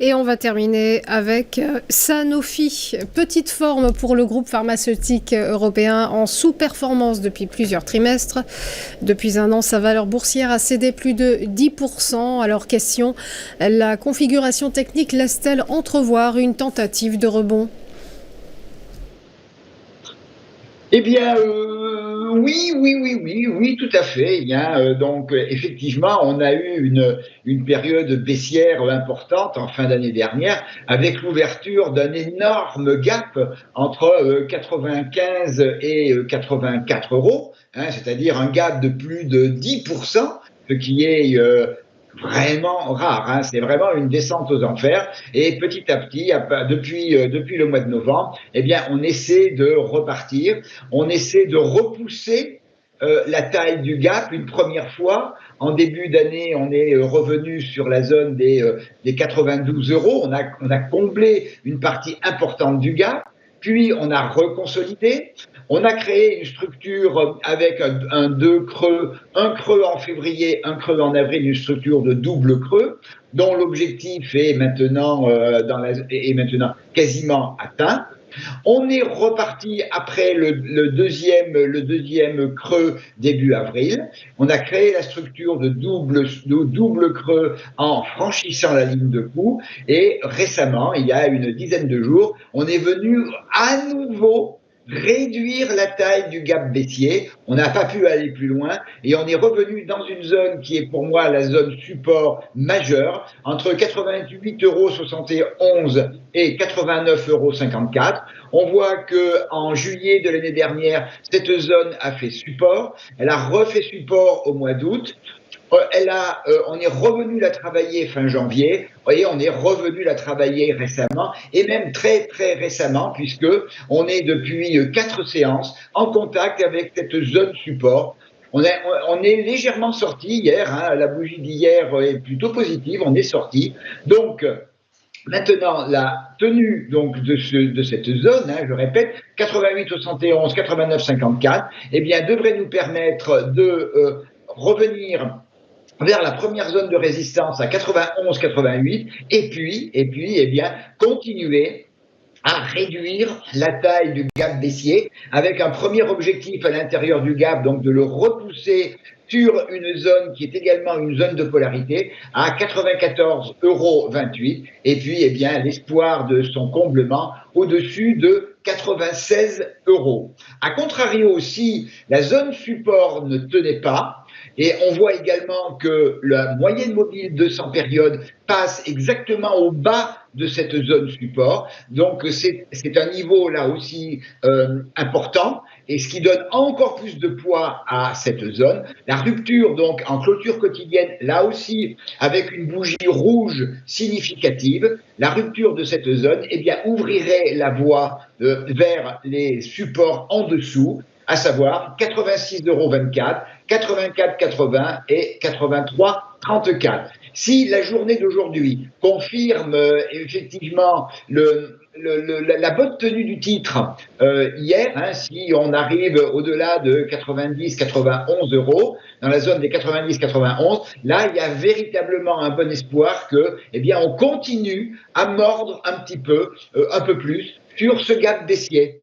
Et on va terminer avec Sanofi, petite forme pour le groupe pharmaceutique européen en sous-performance depuis plusieurs trimestres. Depuis un an, sa valeur boursière a cédé plus de 10%. Alors question, la configuration technique laisse-t-elle entrevoir une tentative de rebond ? Eh bien, oui, tout à fait. Donc, effectivement, on a eu une période baissière importante en fin d'année dernière, avec l'ouverture d'un énorme gap entre 95 et 84 euros, c'est-à-dire un gap de plus de 10%, ce qui est vraiment rare. C'est vraiment une descente aux enfers. Et petit à petit, depuis le mois de novembre, eh bien, on essaie de repartir. On essaie de repousser la taille du gap une première fois. En début d'année, on est revenu sur la zone des 92 euros. On a comblé une partie importante du gap. Puis, on a reconsolidé. On a créé une structure avec deux creux, un creux en février, un creux en avril, une structure de double creux, dont l'objectif est maintenant quasiment atteint. On est reparti après le deuxième creux début avril. On a créé la structure de double creux en franchissant la ligne de coup. Et récemment, il y a une dizaine de jours, on est venu à nouveau réduire la taille du gap baissier. On n'a pas pu aller plus loin et on est revenu dans une zone qui est pour moi la zone support majeure entre 88,71 € et 89,54 €. On voit qu'en juillet de l'année dernière, cette zone a fait support. Elle a refait support au mois d'août. On est revenu la travailler fin janvier. Vous voyez, on est revenu la travailler récemment et même très très récemment, puisque on est depuis 4 séances en contact avec cette zone support. On est légèrement sorti hier. La bougie d'hier est plutôt positive. On est sorti. Donc maintenant, la tenue donc de cette zone, je répète, 88,71, 89,54, eh bien, devrait nous permettre de revenir vers la première zone de résistance à 91-88 et puis, eh bien, continuer à réduire la taille du gap baissier avec un premier objectif à l'intérieur du gap, donc de le repousser sur une zone qui est également une zone de polarité à 94,28 € et puis eh bien l'espoir de son comblement au-dessus de 96 €. A contrario aussi, la zone support ne tenait pas. Et on voit également que la moyenne mobile 200 périodes passe exactement au bas de cette zone support. Donc c'est un niveau là aussi important et ce qui donne encore plus de poids à cette zone. La rupture donc en clôture quotidienne, là aussi avec une bougie rouge significative, la rupture de cette zone eh bien, ouvrirait la voie vers les supports en dessous, à savoir 86,24 €, 84,80 € et 83,34 €. Si la journée d'aujourd'hui confirme effectivement la bonne tenue du titre hier, si on arrive au-delà de 90-91 €, dans la zone des 90-91, là il y a véritablement un bon espoir que, eh bien, on continue à mordre un petit peu, un peu plus sur ce gap baissier.